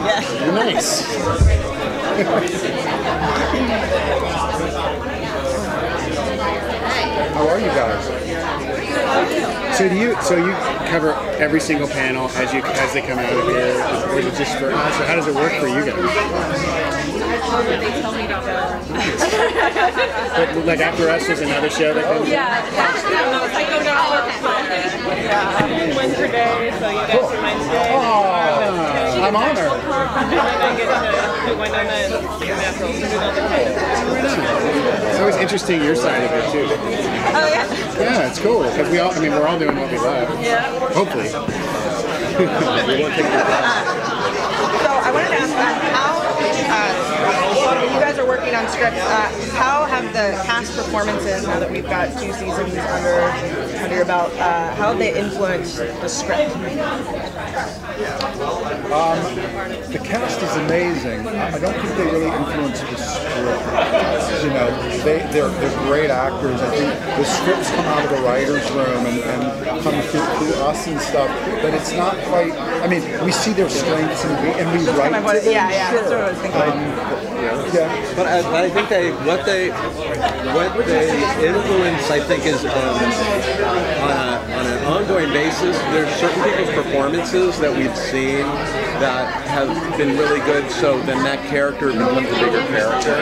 Yeah. Nice. How are you guys? So you cover every single panel as they come out of here, or is it just for us? So how does it work for you guys? They tell me to go. But like after us, there's another show that comes. Yeah, I go down Wednesday, so you guys are Wednesday. Oh, I'm honored. And then I get to do Winona and Naturals and do another It's always interesting your side of it too. Oh yeah? Yeah, it's cool because we're all doing what we love. Yeah. Hopefully. So I wanted to ask how you guys are working on scripts. How have the cast performances, now that we've got 2 seasons under your belt, how have they influenced the script? The cast is amazing. I don't think they really influence the script. You know, they're great actors. I think the scripts come out of the writer's room and come through us and stuff. But it's not quite. I mean, we see their strengths and we write kind of to them. yeah, sure. that's what I was thinking. Yeah. But I think what they influence, I think, is on an ongoing basis. There's certain people's performances that we've seen that have been really good. So then that character becomes a bigger character.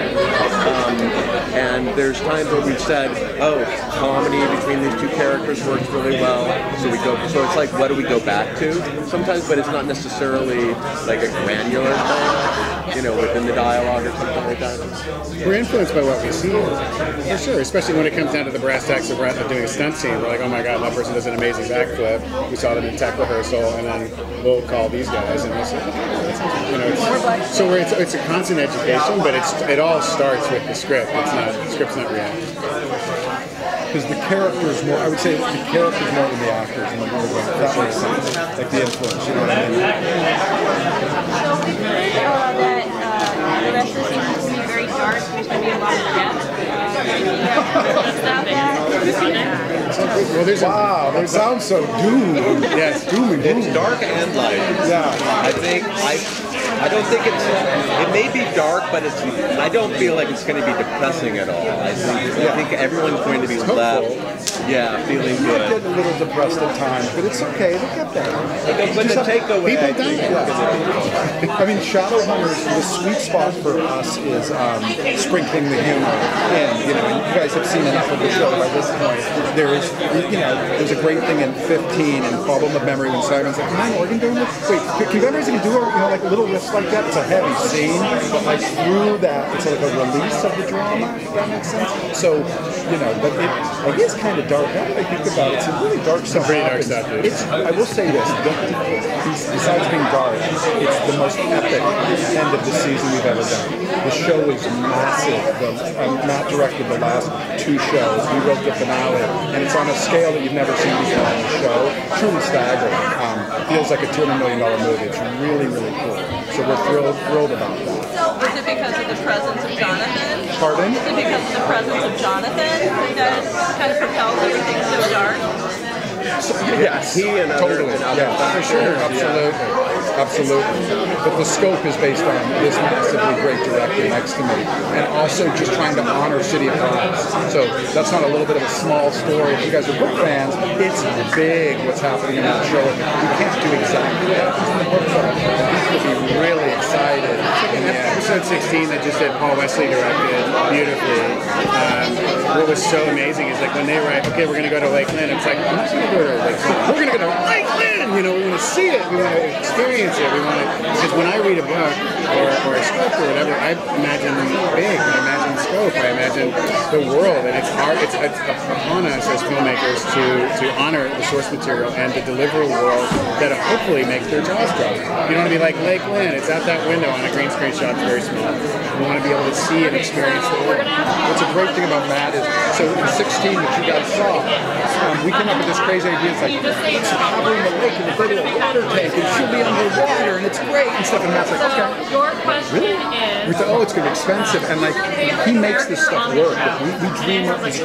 And there's times where we've said, "Oh, comedy between these 2 characters works really well." So we go. So it's like, what do we go back to sometimes? But it's not necessarily like a granular thing, you know, within the dialogue or something like that. We're influenced by what we see, for sure. Especially when it comes down to the brass tacks of doing a stunt scene. We're like, oh my god, that person does an amazing backflip. We saw them in tech rehearsal, and then we'll call these guys, and we'll say, it's a constant education, but it all starts with the script. The script's not reactive. Because the characters more, I would say the characters more than the actors in the movie. If that makes sense. Like the influence, you know what I mean? So we heard that the rest of the season is going to be very dark. There's going to be a lot of death. Wow, that sounds so doom. Yes, doom and gloom. It's dark and light. Yeah. I don't think it may be dark, but I don't feel like it's going to be depressing at all. I think everyone's going to be left, feeling You good. get a little depressed at times, but it's okay. They'll get there. But the takeaway, I think, I mean, Shadowhunters, the sweet spot for us is sprinkling the humor in. You know, and you guys have seen enough of the show by this point. There's a great thing in 15 and Problem of Memory when Simon's like, "Am I Morgan doing this? Wait, can memories even do like little riffs like that?" It's a heavy scene, but like through that, it's like a release of the drama. If that makes sense. So, but it is kind of dark. Now that I think about it, it's a really dark stuff. Pretty dark stuff, dude. I will say this. Besides being dark, it's the most epic end of the season we've ever done. The show is massive. Matt directed the last 2 shows. We wrote the finale, and it's on a scale that you've never seen before on the show. Truly staggering. Feels like a $200 million movie. It's really, really cool. So we're thrilled about that. Is it because of the presence of Jonathan? Pardon? Is it because of the presence of Jonathan that kind of propels everything so dark? Yes, he and other, totally. and other For sure, absolutely. But the scope is based on this massively great director next to me, and also just trying to honor City of Gods. So that's not a little bit of a small story. If you guys are book fans, it's big what's happening in that show. We can't do exactly what happens in the book, but people will be really excited. In episode 16 that just did Paul Wesley directed beautifully. What was so amazing is like when they write, okay, we're going to go to Lake Lynn. It's like, I'm not going to go to Lake Lynn. We're going to go to Lake Lynn. We want to see it. We want to experience it. Because when I read a book or a script or whatever, I imagine big. I imagine scope. I imagine the world, and it's upon us as filmmakers to honor the source material and to deliver a world that hopefully makes their jaws drop. You don't want to be like Lake Lynn. It's out that window on a green screen shot. It's very small. We want to be able to see and experience the world. What's a great thing about Matt is, so in 16 that you guys saw, we came up with this crazy idea. It's like, let's have her in the lake and we'll go to a water tank and she'll be underwater and it's great. and stuff, and Matt's like, okay. Your question We is. thought, oh, it's gonna be expensive, and like he makes this stuff work. Like, we dream up these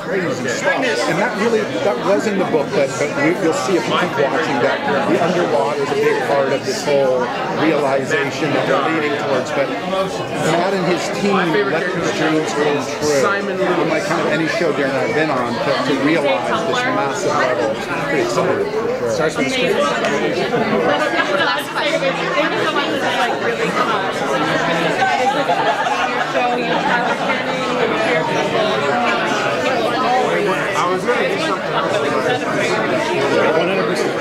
crazy stuff, and that was in the book, but you'll see if you keep watching that the underwater is a big part of this whole realization that we're leading towards. But Matt and his team let these dreams come true. On like kind of any show Darren and I've been on to realize this massive level. It's pretty exciting for sure. Starts with the script. Thank you so much. This is like really fun. I was going to do something. 100%.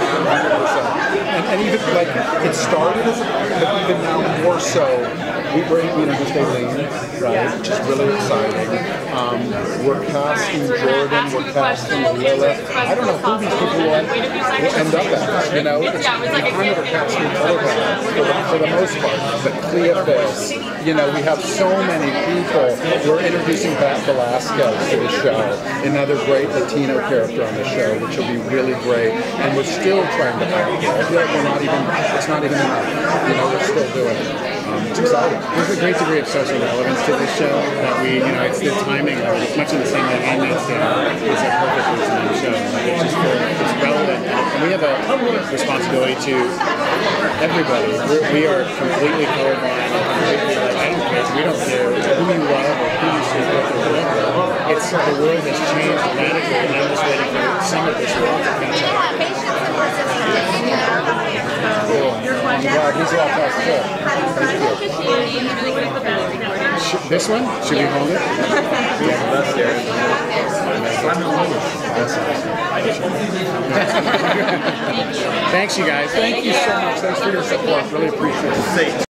And even like it started as a but even now more so. We're just Aileen, right? Which is really exciting. We're casting Jordan, we're casting Lilith. I don't know who these people will end up as. You know, it's kind of a casting program for the most part. But Cleophas, you know, we have so many people. We're introducing Pat Velasquez to the show, another great Latino character on the show, which will be really great. And we're still trying to find it. I feel like it's not even enough. You know, we're still doing it. It's exciting. There's a great degree of social relevance to this show that we, you know, it's the timing of it. It's much in the same way Handmaid's Tale is a perfect time show. Like it's relevant, and we have a responsibility to everybody. We are completely colorblind. Completely, like, I don't care. We don't care who you love or who you support or whatever. It's the world has changed radically, and I'm just waiting for some of this world to catch up. I'm glad he's all past too. This one? Should we hold it? That's Darren. Thanks, you guys. Thank you so much. Thanks for your support. Really appreciate it.